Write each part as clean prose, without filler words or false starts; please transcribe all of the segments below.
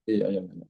Iya, iya, iya.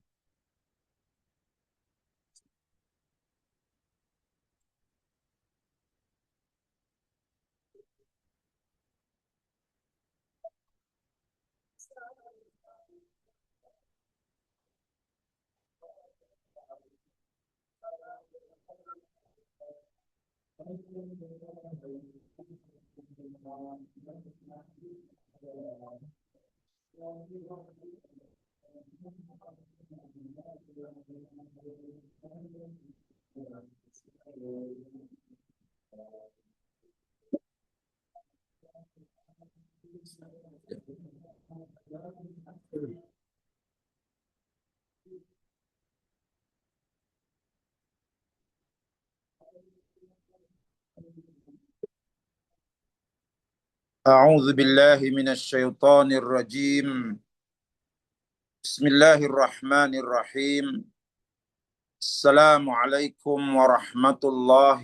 أعوذ بالله من الشيطان الرجيم. بسم الله الرحمن الرحيم. السلام عليكم ورحمة الله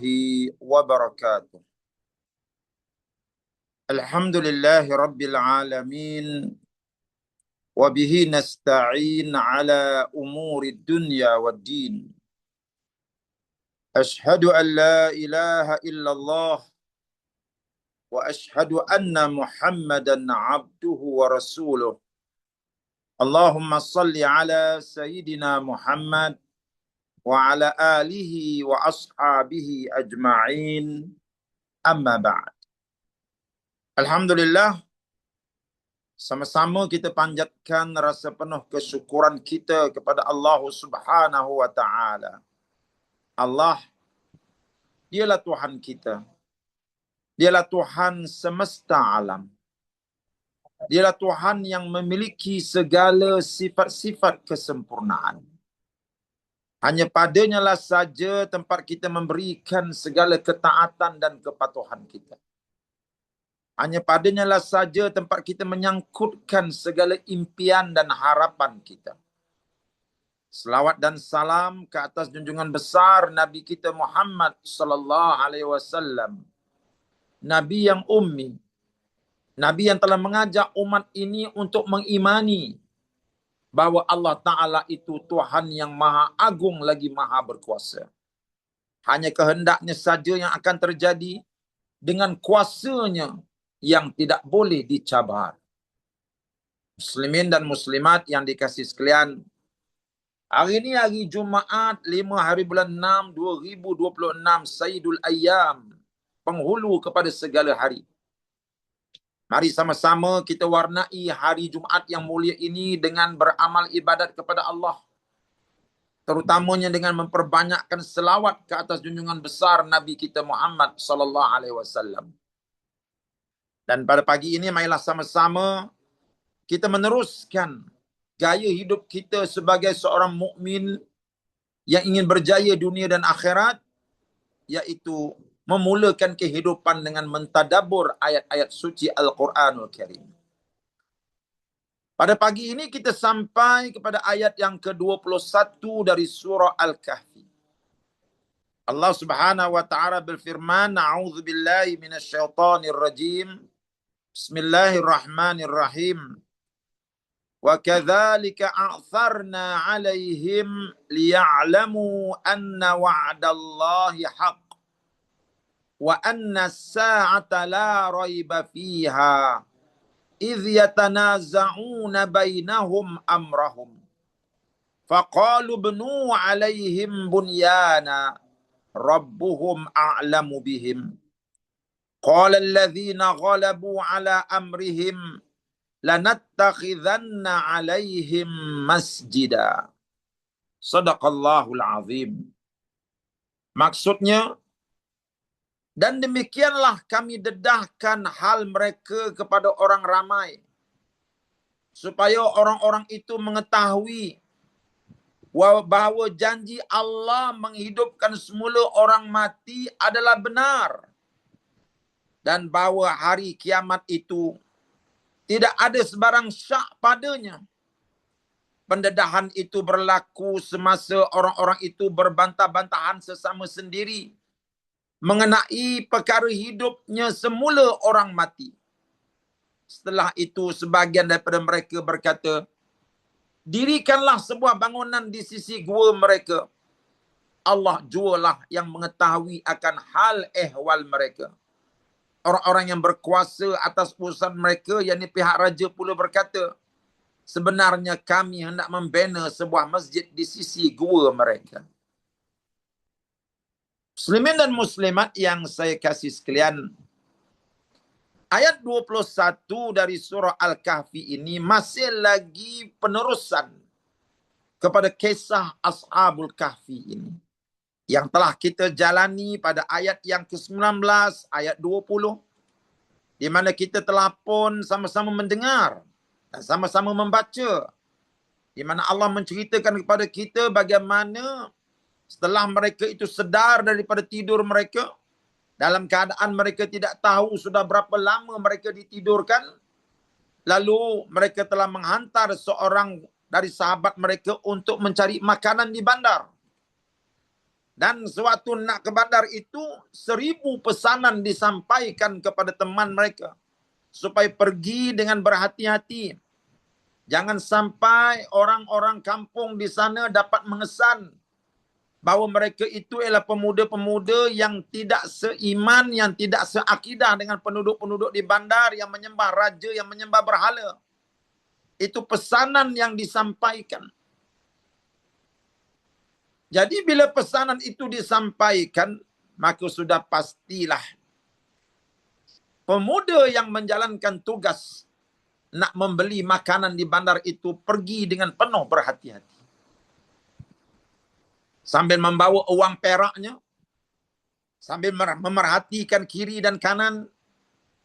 وبركاته. الحمد لله رب العالمين، وبه نستعين على أمور الدنيا والدين. أشهد أن لا إله إلا الله، وأشهد أن محمدا عبده ورسوله. اللهم صل على سيدنا محمد وعلى آله وأصحابه أجمعين. أما بعد. Alhamdulillah, sama-sama kita panjatkan rasa penuh kesyukuran kita kepada Allah Subhanahu wa taala. Allah, dialah Tuhan kita. Dialah Tuhan semesta alam. Dialah Tuhan yang memiliki segala sifat-sifat kesempurnaan. Hanya padanya lah saja tempat kita memberikan segala ketaatan dan kepatuhan kita. Hanya padanya lah saja tempat kita menyangkutkan segala impian dan harapan kita. Selawat dan salam ke atas junjungan besar Nabi kita Muhammad sallallahu alaihi wasallam. Nabi yang ummi. Nabi yang telah mengajak umat ini untuk mengimani bahawa Allah Ta'ala itu Tuhan yang maha agung lagi maha berkuasa. Hanya kehendaknya saja yang akan terjadi dengan kuasanya yang tidak boleh dicabar. Muslimin dan muslimat yang dikasihi sekalian, hari ini hari Jumaat 5 hari bulan 6 2026, Sayyidul Ayyam, penghulu kepada segala hari. Mari sama-sama kita warnai hari Jumaat yang mulia ini dengan beramal ibadat kepada Allah. Terutamanya dengan memperbanyakkan selawat ke atas junjungan besar Nabi kita Muhammad sallallahu alaihi wasallam. Dan pada pagi ini marilah sama-sama kita meneruskan gaya hidup kita sebagai seorang mukmin yang ingin berjaya dunia dan akhirat, iaitu memulakan kehidupan dengan mentadabbur ayat-ayat suci Al-Quranul Karim. Pada pagi ini kita sampai kepada ayat yang ke-21 dari surah Al-Kahfi. Allah Subhanahu wa taala berfirman, "A'udzu billahi minasyaitonir rajim. Bismillahirrahmanirrahim. Wa kadzalika a'tharna 'alaihim liya'lamu anna wa'dallahi haqq wa anna as-sa'ata la raiba fiha idh yatanaza'una bainahum amrahum faqalu bnu 'alaihim bunyana rabbuhum a'lamu bihim qala alladhina ghalabu 'ala amrihim lanattakhidhanna 'alaihim masjida." Sadaqallahul azim. Maksudnya, dan demikianlah kami dedahkan hal mereka kepada orang ramai, supaya orang-orang itu mengetahui bahawa janji Allah menghidupkan semula orang mati adalah benar, dan bahawa hari kiamat itu tidak ada sebarang syak padanya. Pendedahan itu berlaku semasa orang-orang itu berbantah-bantahan sesama sendiri mengenai perkara hidupnya semula orang mati. Setelah itu sebahagian daripada mereka berkata, Dirikanlah sebuah bangunan di sisi gua mereka. Allah jualah yang mengetahui akan hal ehwal mereka. Orang-orang yang berkuasa atas urusan mereka, yakni pihak raja pula berkata, sebenarnya kami hendak membina sebuah masjid di sisi gua mereka. Muslimin dan muslimat yang saya kasih sekalian, ayat 21 dari surah Al-Kahfi ini masih lagi penerusan kepada kisah Ashabul Kahfi ini, yang telah kita jalani pada ayat yang ke-19, ayat 20, di mana kita telah pun sama-sama mendengar dan sama-sama membaca, di mana Allah menceritakan kepada kita bagaimana setelah mereka itu sedar daripada tidur mereka, dalam keadaan mereka tidak tahu sudah berapa lama mereka ditidurkan, lalu mereka telah menghantar seorang dari sahabat mereka untuk mencari makanan di bandar. Dan sewaktu nak ke bandar itu, 1000 pesanan disampaikan kepada teman mereka supaya pergi dengan berhati-hati. Jangan sampai orang-orang kampung di sana dapat mengesan bahawa mereka itu ialah pemuda-pemuda yang tidak seiman, yang tidak seakidah dengan penduduk-penduduk di bandar yang menyembah raja, yang menyembah berhala. Itu pesanan yang disampaikan. Jadi bila pesanan itu disampaikan, maka sudah pastilah pemuda yang menjalankan tugas nak membeli makanan di bandar itu pergi dengan penuh berhati-hati. Sambil membawa uang peraknya, sambil memerhatikan kiri dan kanan,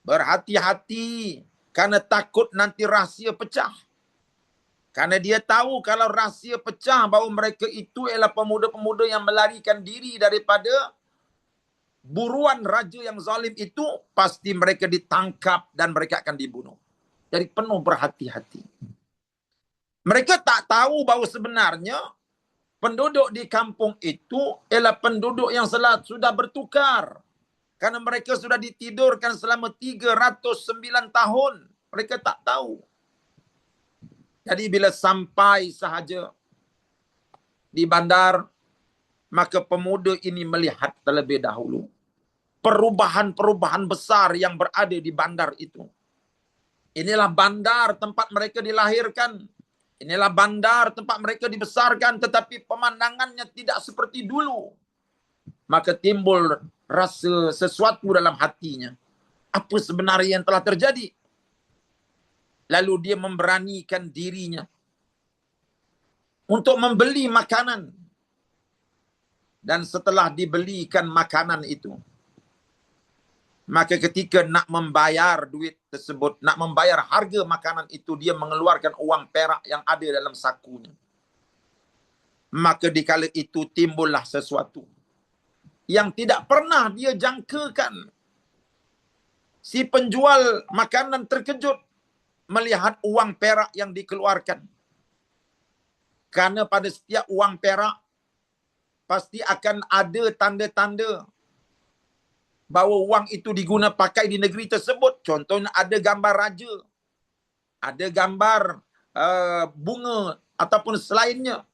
berhati-hati karena takut nanti rahsia pecah. Karena dia tahu kalau rahsia pecah bahawa mereka itu ialah pemuda-pemuda yang melarikan diri daripada buruan raja yang zalim itu, pasti mereka ditangkap dan mereka akan dibunuh. Jadi penuh berhati-hati. Mereka tak tahu bahawa sebenarnya penduduk di kampung itu ialah penduduk yang sudah bertukar. Karena mereka sudah ditidurkan selama 309 tahun. Mereka tak tahu. Jadi bila sampai sahaja di bandar, maka pemuda ini melihat terlebih dahulu perubahan-perubahan besar yang berada di bandar itu. Inilah bandar tempat mereka dilahirkan. Inilah bandar tempat mereka dibesarkan, tetapi pemandangannya tidak seperti dulu. Maka timbul rasa sesuatu dalam hatinya. Apa sebenarnya yang telah terjadi? Lalu dia memberanikan dirinya untuk membeli makanan. Dan setelah dibelikan makanan itu, maka ketika nak membayar duit tersebut, nak membayar harga makanan itu, dia mengeluarkan uang perak yang ada dalam sakunya. Maka di kala itu timbullah sesuatu yang tidak pernah dia jangkakan. Si penjual makanan terkejut melihat uang perak yang dikeluarkan. Karena pada setiap uang perak pasti akan ada tanda-tanda bahawa uang itu diguna pakai di negeri tersebut. Contohnya ada gambar raja, ada gambar bunga ataupun selainnya.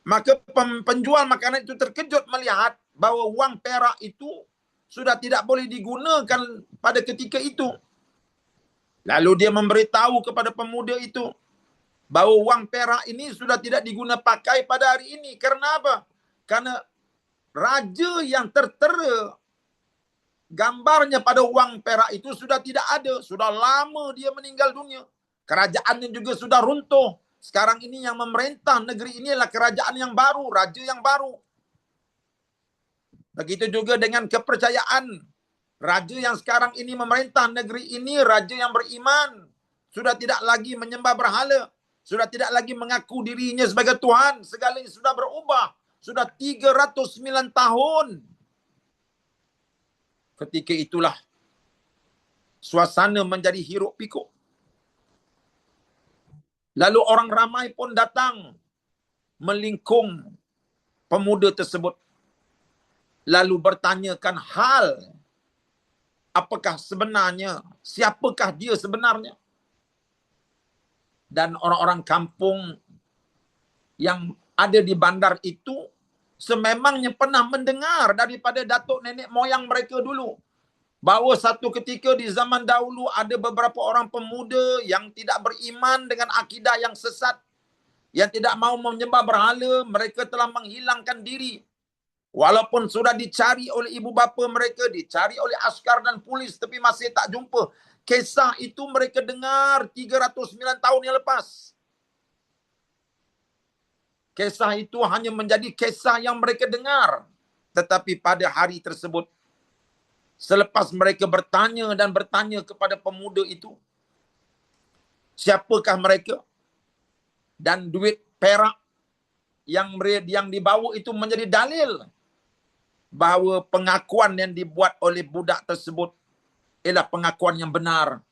Maka penjual makanan itu terkejut melihat bahawa uang perak itu sudah tidak boleh digunakan pada ketika itu. Lalu dia memberitahu kepada pemuda itu bahawa uang perak ini sudah tidak diguna pakai pada hari ini. Karena apa? Karena raja yang tertera gambarnya pada uang perak itu sudah tidak ada. Sudah lama dia meninggal dunia. Kerajaannya juga sudah runtuh. Sekarang ini yang memerintah negeri ini adalah kerajaan yang baru, raja yang baru. Begitu juga dengan kepercayaan. Raja yang sekarang ini memerintah negeri ini, raja yang beriman. Sudah tidak lagi menyembah berhala. Sudah tidak lagi mengaku dirinya sebagai Tuhan. Segalanya sudah berubah. Sudah 309 tahun. Ketika itulah suasana menjadi hiruk pikuk. Lalu orang ramai pun datang melingkung pemuda tersebut. Lalu bertanyakan hal, apakah sebenarnya, siapakah dia sebenarnya? dan orang-orang kampung yang ada di bandar itu sememangnya pernah mendengar daripada datuk nenek moyang mereka dulu, bahawa satu ketika di zaman dahulu ada beberapa orang pemuda yang tidak beriman dengan akidah yang sesat, yang tidak mau menyembah berhala, mereka telah menghilangkan diri. Walaupun sudah dicari oleh ibu bapa mereka, dicari oleh askar dan polis, tapi masih tak jumpa. Kisah itu mereka dengar 309 tahun yang lepas. Kisah itu hanya menjadi kisah yang mereka dengar. Tetapi pada hari tersebut, selepas mereka bertanya dan bertanya kepada pemuda itu, siapakah mereka? Dan duit perak yang dibawa itu menjadi dalil bahawa pengakuan yang dibuat oleh budak tersebut ialah pengakuan yang benar.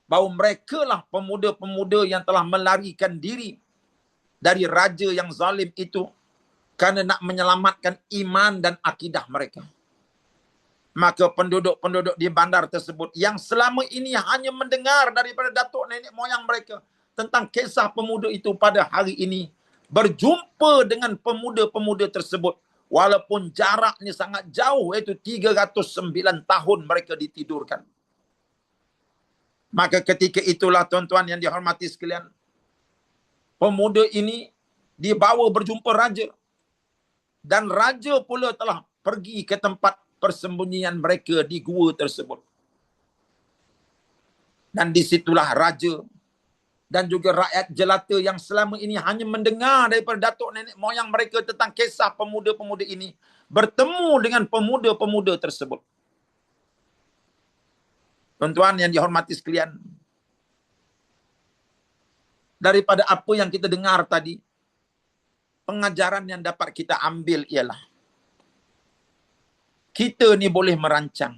Bahawa mereka lah pemuda-pemuda yang telah melarikan diri dari raja yang zalim itu kerana nak menyelamatkan iman dan akidah mereka. Maka penduduk-penduduk di bandar tersebut yang selama ini hanya mendengar daripada datuk nenek moyang mereka tentang kisah pemuda itu, pada hari ini berjumpa dengan pemuda-pemuda tersebut walaupun jaraknya sangat jauh, iaitu 309 tahun mereka ditidurkan. Maka ketika itulah tuan-tuan yang dihormati sekalian, pemuda ini dibawa berjumpa raja, dan raja pula telah pergi ke tempat persembunyian mereka di gua tersebut. Dan disitulah raja dan juga rakyat jelata yang selama ini hanya mendengar daripada datuk nenek moyang mereka tentang kisah pemuda-pemuda ini bertemu dengan pemuda-pemuda tersebut. Tuan-tuan yang dihormati sekalian, daripada apa yang kita dengar tadi, pengajaran yang dapat kita ambil ialah kita ni boleh merancang.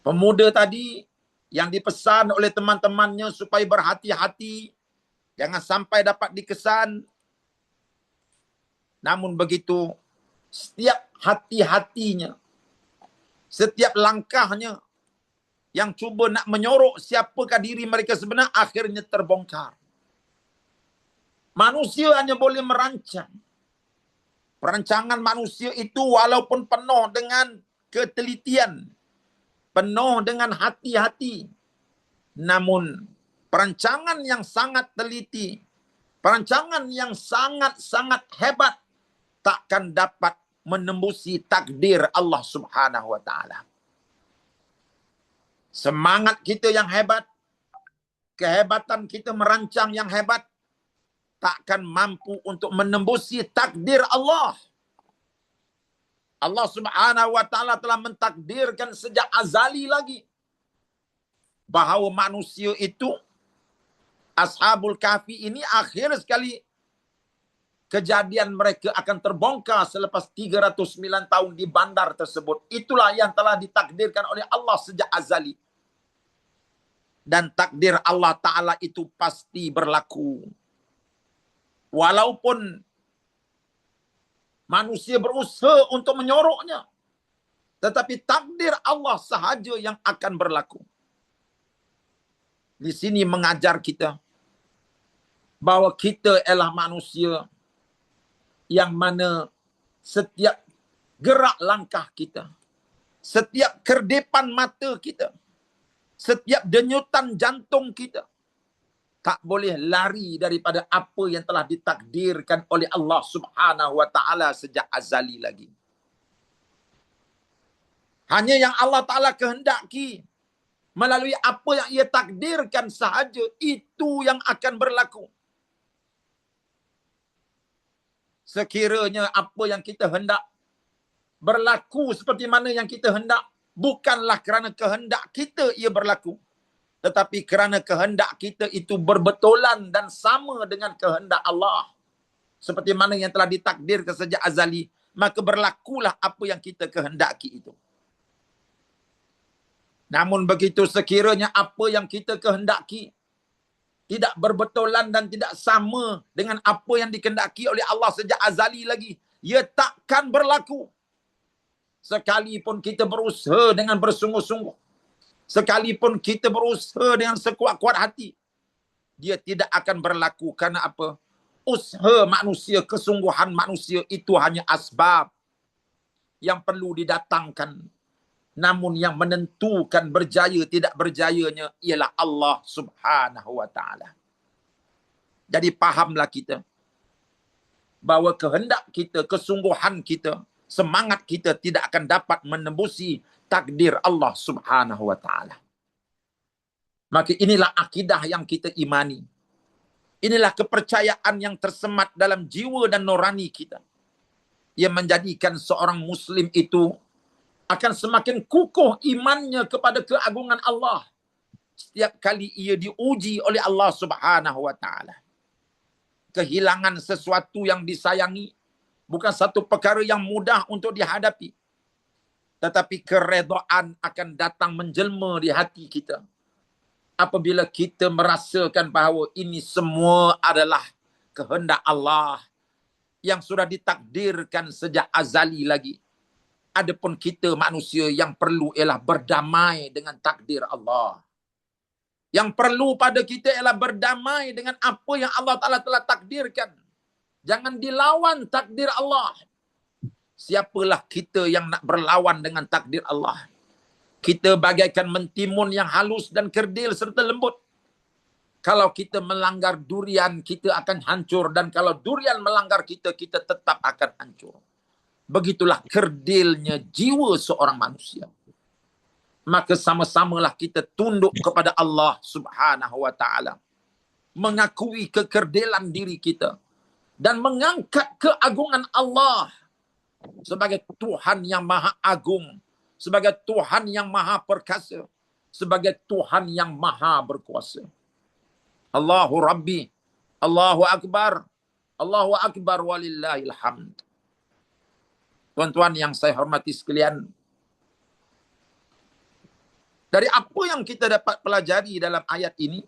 Pemuda tadi yang dipesan oleh teman-temannya supaya berhati-hati, jangan sampai dapat dikesan. Namun begitu, setiap hati-hatinya, setiap langkahnya yang cuba nak menyorok siapakah diri mereka sebenar, akhirnya terbongkar. Manusia hanya boleh merancang. Perancangan manusia itu walaupun penuh dengan ketelitian, penuh dengan hati-hati, namun perancangan yang sangat teliti, perancangan yang sangat-sangat hebat takkan dapat menembusi takdir Allah Subhanahu wa taala. Semangat kita yang hebat, kehebatan kita merancang yang hebat takkan mampu untuk menembusi takdir Allah. Allah Subhanahu wa taala telah mentakdirkan sejak azali lagi bahawa manusia itu, Ashabul Kahfi ini, akhir sekali kejadian mereka akan terbongkar selepas 309 tahun di bandar tersebut. Itulah yang telah ditakdirkan oleh Allah sejak azali. Dan takdir Allah Ta'ala itu pasti berlaku. Walaupun manusia berusaha untuk menyoroknya, tetapi takdir Allah sahaja yang akan berlaku. Di sini mengajar kita bahawa kita ialah manusia yang mana setiap gerak langkah kita, setiap kerdepan mata kita, setiap denyutan jantung kita tak boleh lari daripada apa yang telah ditakdirkan oleh Allah Subhanahu wa taala sejak azali lagi. Hanya yang Allah Taala kehendaki melalui apa yang ia takdirkan sahaja, itu yang akan berlaku. Sekiranya apa yang kita hendak berlaku seperti mana yang kita hendak, bukanlah kerana kehendak kita ia berlaku, tetapi kerana kehendak kita itu berbetulan dan sama dengan kehendak Allah, seperti mana yang telah ditakdirkan sejak azali, maka berlakulah apa yang kita kehendaki itu. Namun begitu, sekiranya apa yang kita kehendaki tidak berbetulan dan tidak sama dengan apa yang dikehendaki oleh Allah sejak azali lagi, ia takkan berlaku. Sekalipun kita berusaha dengan bersungguh-sungguh, sekalipun kita berusaha dengan sekuat-kuat hati, dia tidak akan berlaku. Karena apa? Usaha manusia, kesungguhan manusia itu hanya asbab yang perlu didatangkan. Namun yang menentukan berjaya tidak berjayanya ialah Allah Subhanahu wa taala. Jadi fahamlah kita bahawa kehendak kita, kesungguhan kita, semangat kita tidak akan dapat menembusi takdir Allah Subhanahu wa taala. Maka inilah akidah yang kita imani. Inilah kepercayaan yang tersemat dalam jiwa dan nurani kita, yang menjadikan seorang muslim itu akan semakin kukuh imannya kepada keagungan Allah setiap kali ia diuji oleh Allah Subhanahu wa taala. Kehilangan sesuatu yang disayangi bukan satu perkara yang mudah untuk dihadapi. Tetapi keredaan akan datang menjelma di hati kita apabila kita merasakan bahawa ini semua adalah kehendak Allah yang sudah ditakdirkan sejak azali lagi. Adapun kita manusia yang perlu ialah berdamai dengan takdir Allah. Yang perlu pada kita ialah berdamai dengan apa yang Allah Ta'ala telah takdirkan. Jangan dilawan takdir Allah. Siapalah kita yang nak berlawan dengan takdir Allah? Kita bagaikan mentimun yang halus dan kerdil serta lembut. Kalau kita melanggar durian, kita akan hancur. Dan kalau durian melanggar kita, kita tetap akan hancur. Begitulah kerdilnya jiwa seorang manusia. Maka sama-samalah kita tunduk kepada Allah Subhanahu wa taala. Mengakui kekerdilan diri kita. Dan mengangkat keagungan Allah sebagai Tuhan yang maha agung. Sebagai Tuhan yang maha perkasa. Sebagai Tuhan yang maha berkuasa. Allahu Rabbi. Allahu Akbar. Allahu Akbar walillahil hamd. Tuan-tuan yang saya hormati sekalian, dari apa yang kita dapat pelajari dalam ayat ini,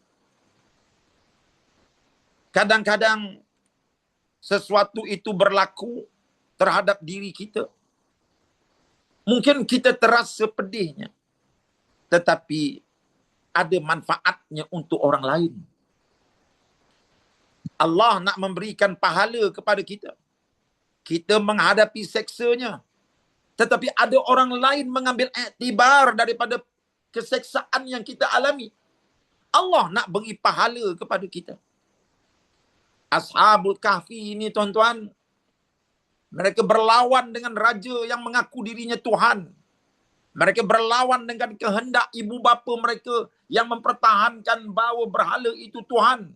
kadang-kadang sesuatu itu berlaku terhadap diri kita. Mungkin kita terasa pedihnya, tetapi ada manfaatnya untuk orang lain. Allah nak memberikan pahala kepada kita. Kita menghadapi seksanya, tetapi ada orang lain mengambil iktibar daripada keseksaan yang kita alami. Allah nak beri pahala kepada kita. Ashabul Kahfi ini tuan-tuan, mereka berlawan dengan raja yang mengaku dirinya Tuhan. Mereka berlawan dengan kehendak ibu bapa mereka yang mempertahankan bahawa berhala itu Tuhan.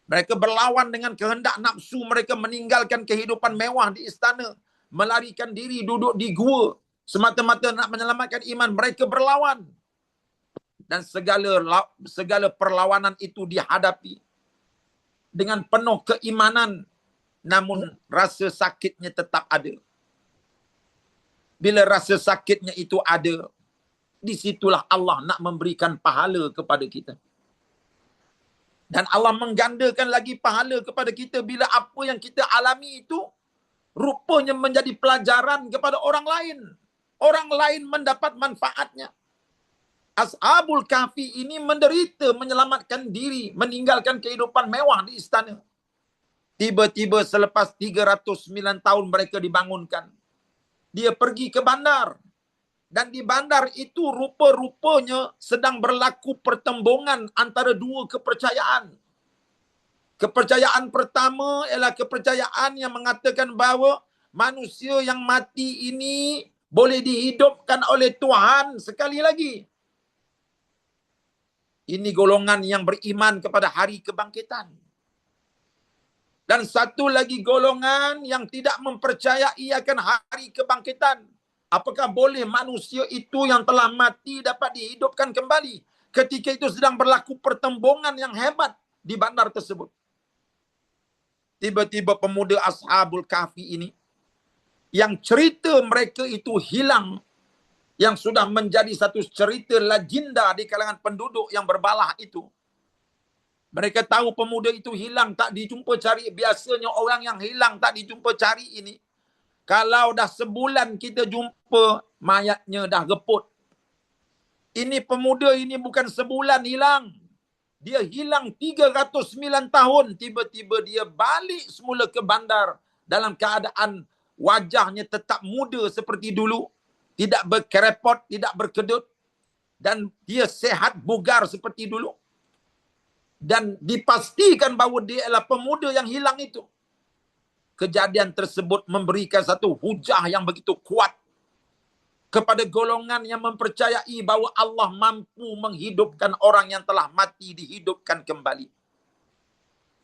Mereka berlawan dengan kehendak nafsu mereka meninggalkan kehidupan mewah di istana, melarikan diri duduk di gua semata-mata nak menyelamatkan iman. Mereka berlawan. Dan segala perlawanan itu dihadapi dengan penuh keimanan. Namun rasa sakitnya tetap ada. Bila rasa sakitnya itu ada, disitulah Allah nak memberikan pahala kepada kita. Dan Allah menggandakan lagi pahala kepada kita bila apa yang kita alami itu rupanya menjadi pelajaran kepada orang lain. Orang lain mendapat manfaatnya. Ashabul Kahfi ini menderita menyelamatkan diri, meninggalkan kehidupan mewah di istana. Tiba-tiba selepas 309 tahun mereka dibangunkan. Dia pergi ke bandar. Dan di bandar itu rupa-rupanya sedang berlaku pertembungan antara dua kepercayaan. Kepercayaan pertama ialah kepercayaan yang mengatakan bahawa manusia yang mati ini boleh dihidupkan oleh Tuhan sekali lagi. Ini golongan yang beriman kepada hari kebangkitan. Dan satu lagi golongan yang tidak mempercayai akan hari kebangkitan. Apakah boleh manusia itu yang telah mati dapat dihidupkan kembali? Ketika itu sedang berlaku pertembungan yang hebat di bandar tersebut. Tiba-tiba pemuda Ashabul Kahfi ini, yang cerita mereka itu hilang, yang sudah menjadi satu cerita legenda di kalangan penduduk yang berbalah itu. Mereka tahu pemuda itu hilang, tak dijumpa cari. Biasanya orang yang hilang tak dijumpa cari ini, kalau dah sebulan kita jumpa, mayatnya dah geput. Ini pemuda ini bukan sebulan hilang. Dia hilang 309 tahun. Tiba-tiba dia balik semula ke bandar dalam keadaan wajahnya tetap muda seperti dulu. Tidak berkerepot, tidak berkedut. Dan dia sehat bugar seperti dulu. Dan dipastikan bahawa dia adalah pemuda yang hilang itu. Kejadian tersebut memberikan satu hujah yang begitu kuat kepada golongan yang mempercayai bahawa Allah mampu menghidupkan orang yang telah mati, dihidupkan kembali.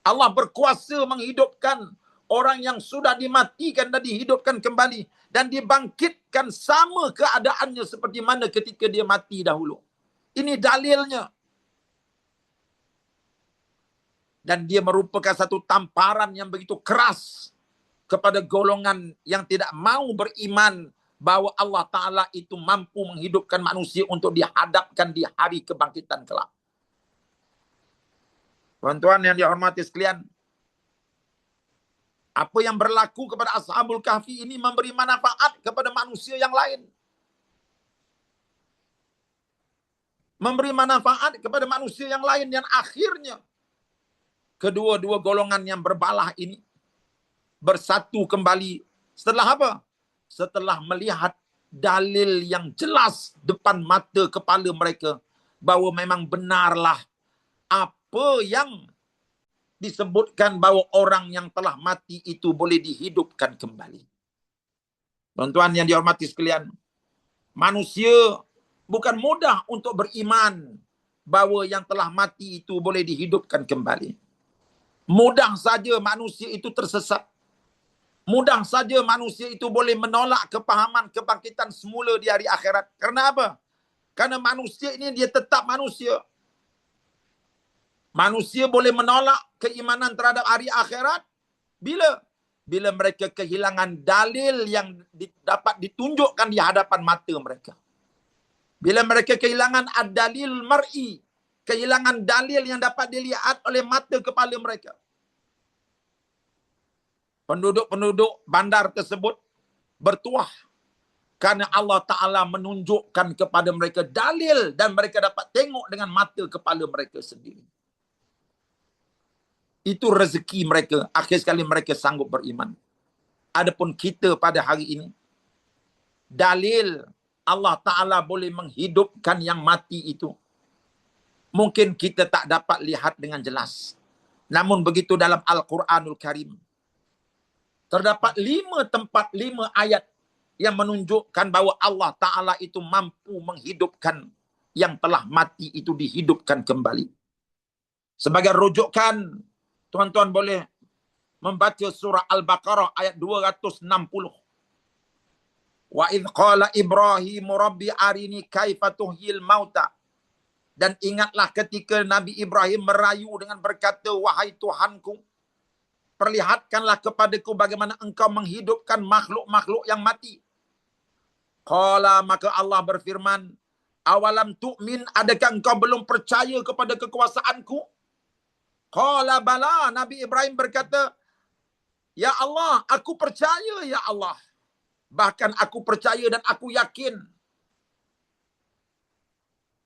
Allah berkuasa menghidupkan orang yang sudah dimatikan dan dihidupkan kembali. Dan dibangkitkan sama keadaannya seperti mana ketika dia mati dahulu. Ini dalilnya. Dan dia merupakan satu tamparan yang begitu keras kepada golongan yang tidak mau beriman bahawa Allah Ta'ala itu mampu menghidupkan manusia untuk dihadapkan di hari kebangkitan kelak. Tuan-tuan yang dihormati sekalian, apa yang berlaku kepada Ashabul Kahfi ini memberi manfaat kepada manusia yang lain. Memberi manfaat kepada manusia yang lain, dan akhirnya kedua-dua golongan yang berbalah ini bersatu kembali. Setelah apa? Setelah melihat dalil yang jelas depan mata kepala mereka bahawa memang benarlah apa yang disebutkan bahawa orang yang telah mati itu boleh dihidupkan kembali. Tuan-tuan yang dihormati sekalian, manusia bukan mudah untuk beriman bahawa yang telah mati itu boleh dihidupkan kembali. Mudah saja manusia itu tersesat. Mudah saja manusia itu boleh menolak kepahaman kebangkitan semula di hari akhirat. Kerana apa? Kerana manusia ini dia tetap manusia. Manusia boleh menolak keimanan terhadap hari akhirat bila? Bila mereka kehilangan dalil yang dapat ditunjukkan di hadapan mata mereka. Bila mereka kehilangan ad-dalil mar'i, kehilangan dalil yang dapat dilihat oleh mata kepala mereka. Penduduk-penduduk bandar tersebut bertuah kerana Allah Ta'ala menunjukkan kepada mereka dalil dan mereka dapat tengok dengan mata kepala mereka sendiri. Itu rezeki mereka. Akhir sekali mereka sanggup beriman. Adapun kita pada hari ini, dalil Allah Ta'ala boleh menghidupkan yang mati itu, mungkin kita tak dapat lihat dengan jelas. Namun begitu dalam Al-Quranul Karim, terdapat 5 tempat, 5 ayat yang menunjukkan bahawa Allah Ta'ala itu mampu menghidupkan yang telah mati itu dihidupkan kembali. Sebagai rujukan, tuan-tuan boleh membaca surah Al-Baqarah ayat 260. Wa idh qala Ibrahim Rabbi arini kaifa tuhyil mauta. Dan ingatlah ketika Nabi Ibrahim merayu dengan berkata, wahai Tuhanku, perlihatkanlah kepadaku bagaimana engkau menghidupkan makhluk-makhluk yang mati. Qala, maka Allah berfirman, awalam tu'min, adakah engkau belum percaya kepada kekuasaanku? Qala bala, Nabi Ibrahim berkata, ya Allah, aku percaya ya Allah. Bahkan aku percaya dan aku yakin.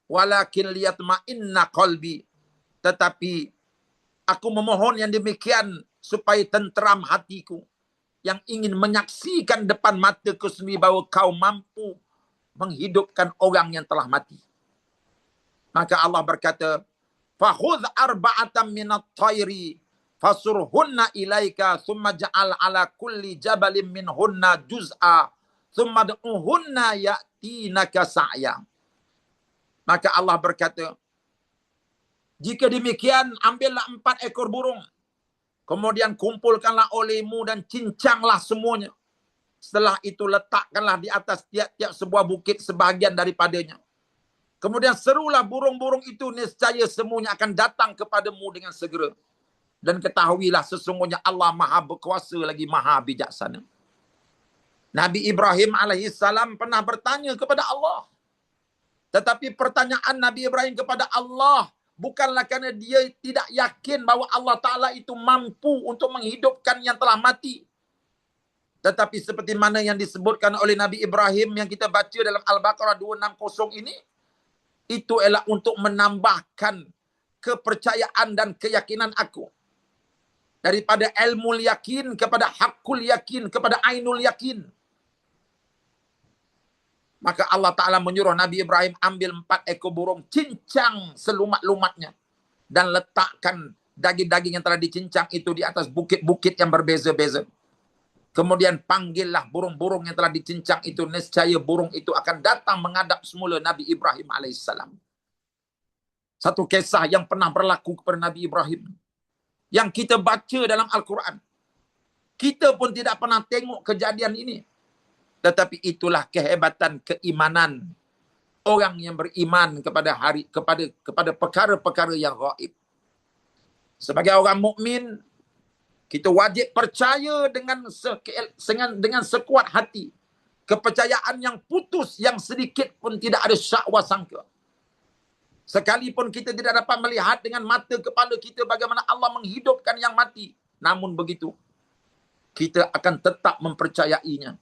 Walakin liyatma'inna qalbi. Tetapi aku memohon yang demikian supaya tenteram hatiku, yang ingin menyaksikan depan mataku sendiri bahawa kau mampu menghidupkan orang yang telah mati. Maka Allah berkata, fakhudh arba'atan minat tayri fasurhunna ilaika thumma ja'al ala kulli jabalin minhunna juz'a thumma du'uhunna ya'tinaka sa'ya. Maka Allah berkata, jika demikian, ambillah 4 ekor burung. Kemudian kumpulkanlah olehmu dan cincanglah semuanya. Setelah itu letakkanlah di atas tiap-tiap sebuah bukit sebahagian daripadanya. Kemudian serulah burung-burung itu, niscaya semuanya akan datang kepadamu dengan segera. Dan ketahuilah sesungguhnya Allah Maha berkuasa lagi Maha bijaksana. Nabi Ibrahim alaihissalam pernah bertanya kepada Allah. Tetapi pertanyaan Nabi Ibrahim kepada Allah bukanlah kerana dia tidak yakin bahawa Allah Ta'ala itu mampu untuk menghidupkan yang telah mati. Tetapi seperti mana yang disebutkan oleh Nabi Ibrahim yang kita baca dalam Al-Baqarah 260 ini, itu ialah untuk menambahkan kepercayaan dan keyakinan aku. Daripada ilmu yakin kepada hakul yakin, kepada ainul yakin. Maka Allah Ta'ala menyuruh Nabi Ibrahim ambil 4 ekor burung, cincang selumat-lumatnya. Dan letakkan daging-daging yang telah dicincang itu di atas bukit-bukit yang berbeza-beza. Kemudian panggillah burung-burung yang telah dicincang itu. Nescaya burung itu akan datang menghadap semula Nabi Ibrahim alaihissalam. Satu kisah yang pernah berlaku kepada Nabi Ibrahim. Yang kita baca dalam Al-Quran. Kita pun tidak pernah tengok kejadian ini. Tetapi itulah kehebatan keimanan orang yang beriman kepada perkara-perkara yang gaib. Sebagai orang mukmin, kita wajib percaya dengan sekuat hati. Kepercayaan yang putus, yang sedikit pun tidak ada syak wa sangka. Sekalipun kita tidak dapat melihat dengan mata kepala kita bagaimana Allah menghidupkan yang mati. Namun begitu, kita akan tetap mempercayainya.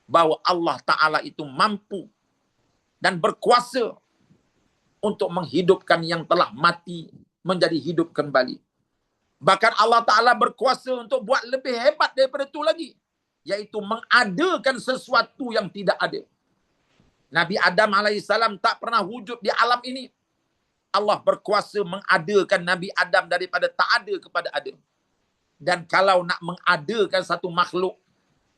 Bahawa Allah Ta'ala itu mampu dan berkuasa untuk menghidupkan yang telah mati menjadi hidup kembali. Bahkan Allah Ta'ala berkuasa untuk buat lebih hebat daripada itu lagi. Iaitu mengadakan sesuatu yang tidak ada. Nabi Adam AS tak pernah wujud di alam ini. Allah berkuasa mengadakan Nabi Adam daripada tak ada kepada ada. Dan kalau nak mengadakan satu makhluk,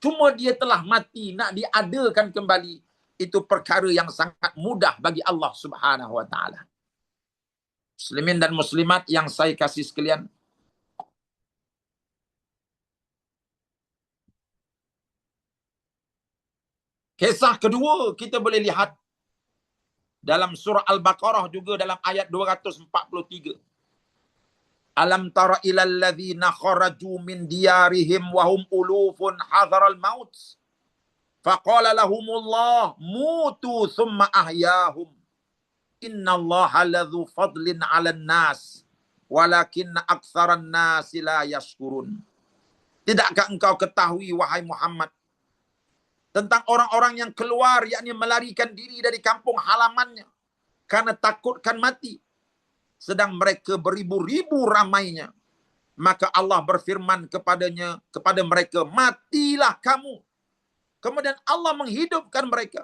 cuma dia telah mati, nak diadakan kembali, itu perkara yang sangat mudah bagi Allah Subhanahu Wa Taala. Muslimin dan muslimat yang saya kasih sekalian, kisah kedua kita boleh lihat dalam surah Al-Baqarah juga dalam ayat 243. Alam tara ilal ladzina kharaju min diyarihim wa hum ulufun hadaral maut faqala lahumullah mutu thumma ahyahum innallaha ladzu fadlin 'alan nas walakinna aktsaran nasi la yashkurun. Tidakkah engkau ketahui wahai Muhammad tentang orang-orang yang keluar, yakni melarikan diri dari kampung halamannya karena takutkan mati, sedang mereka beribu-ribu ramainya. Maka Allah berfirman kepada mereka, matilah kamu. Kemudian Allah menghidupkan mereka.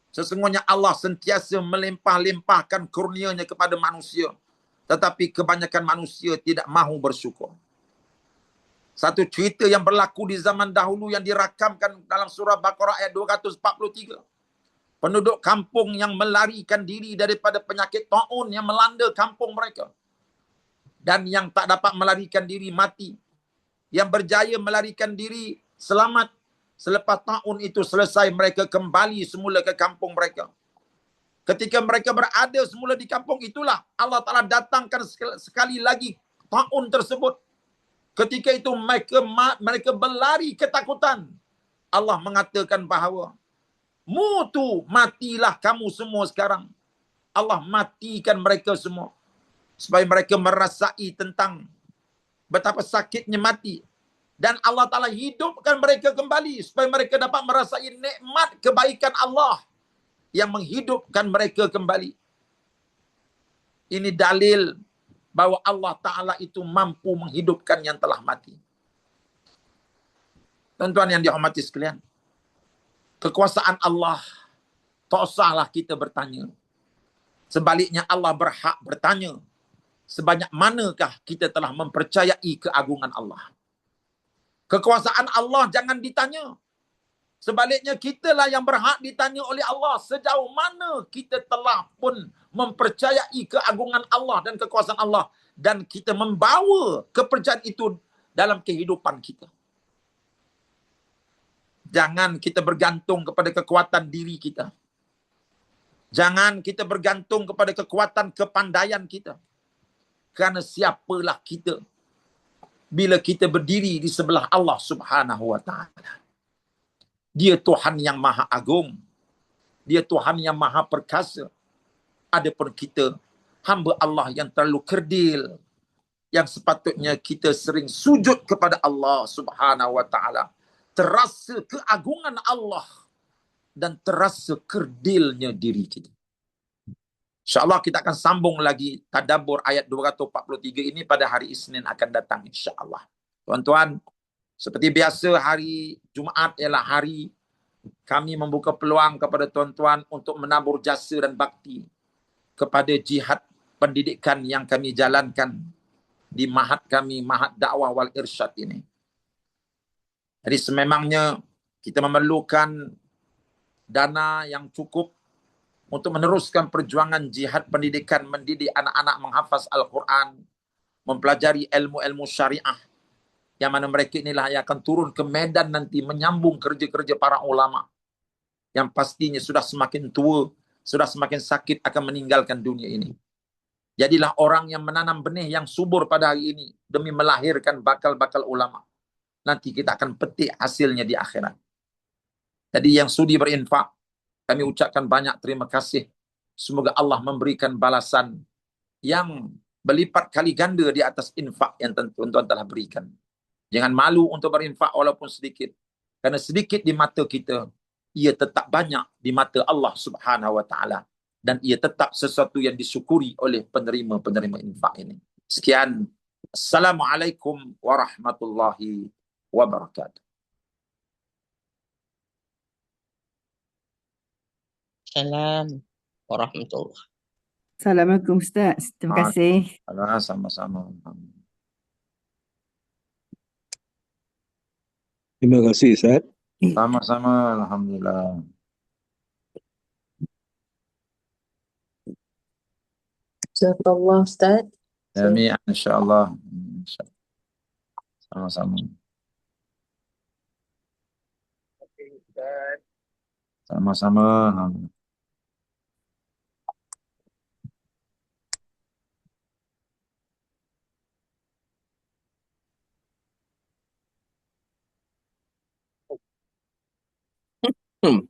Sesungguhnya Allah sentiasa melimpah-limpahkan kurnia-Nya kepada manusia, tetapi kebanyakan manusia tidak mahu bersyukur. Satu cerita yang berlaku di zaman dahulu yang dirakamkan dalam surah Baqarah ayat 243. Penduduk kampung yang melarikan diri daripada penyakit taun yang melanda kampung mereka. Dan yang tak dapat melarikan diri mati. Yang berjaya melarikan diri selamat. Selepas taun itu selesai, mereka kembali semula ke kampung mereka. Ketika mereka berada semula di kampung itulah, Allah Ta'ala datangkan sekali lagi taun tersebut. Ketika itu mereka berlari ketakutan. Allah mengatakan bahawa mutu, matilah kamu semua sekarang. Allah matikan mereka semua. Supaya mereka merasai tentang betapa sakitnya mati. Dan Allah Ta'ala hidupkan mereka kembali. Supaya mereka dapat merasai nikmat kebaikan Allah. Yang menghidupkan mereka kembali. Ini dalil bahawa Allah Ta'ala itu mampu menghidupkan yang telah mati. Tuan-tuan yang dihormati sekalian. Kekuasaan Allah, tak usahlah kita bertanya. Sebaliknya Allah berhak bertanya. Sebanyak manakah kita telah mempercayai keagungan Allah. Kekuasaan Allah jangan ditanya. Sebaliknya kitalah yang berhak ditanya oleh Allah. Sejauh mana kita telah pun mempercayai keagungan Allah dan kekuasaan Allah. Dan kita membawa kepercayaan itu dalam kehidupan kita. Jangan kita bergantung kepada kekuatan diri kita. Jangan kita bergantung kepada kekuatan kepandaian kita. Kerana siapalah kita bila kita berdiri di sebelah Allah Subhanahu Wa Taala. Dia Tuhan yang Maha Agung. Dia Tuhan yang Maha Perkasa. Adapun kita hamba Allah yang terlalu kerdil, yang sepatutnya kita sering sujud kepada Allah Subhanahu Wa Taala. Terasa keagungan Allah dan terasa kerdilnya diri kita. InsyaAllah kita akan sambung lagi tadabbur ayat 243 ini pada hari Isnin akan datang insyaAllah. Tuan-tuan, seperti biasa hari Jumaat ialah hari kami membuka peluang kepada tuan-tuan untuk menabur jasa dan bakti kepada jihad pendidikan yang kami jalankan di Mahat kami, Mahat Dakwah wal Irsyad ini. Jadi sememangnya kita memerlukan dana yang cukup untuk meneruskan perjuangan jihad pendidikan, mendidik anak-anak menghafaz Al-Quran, mempelajari ilmu-ilmu syariah, yang mana mereka inilah yang akan turun ke medan nanti menyambung kerja-kerja para ulama yang pastinya sudah semakin tua, sudah semakin sakit akan meninggalkan dunia ini. Jadilah orang yang menanam benih yang subur pada hari ini demi melahirkan bakal-bakal ulama. Nanti kita akan petik hasilnya di akhirat. Jadi yang sudi berinfak, kami ucapkan banyak terima kasih. Semoga Allah memberikan balasan yang berlipat kali ganda di atas infak yang tuan-tuan telah berikan. Jangan malu untuk berinfak walaupun sedikit. Karena sedikit di mata kita, ia tetap banyak di mata Allah Subhanahu wa taala, dan ia tetap sesuatu yang disyukuri oleh penerima-penerima infak ini. Sekian. Assalamualaikum warahmatullahi wabarakatuh. Salam warahmatullahi. Assalamualaikum Ustaz. Terima kasih. Sama-sama. Terima kasih Ustaz. Sama-sama, alhamdulillah. Jazakallah Ustaz. Amin, insyaAllah. Sama-sama. Sama-sama. Alhamdulillah. Hmm.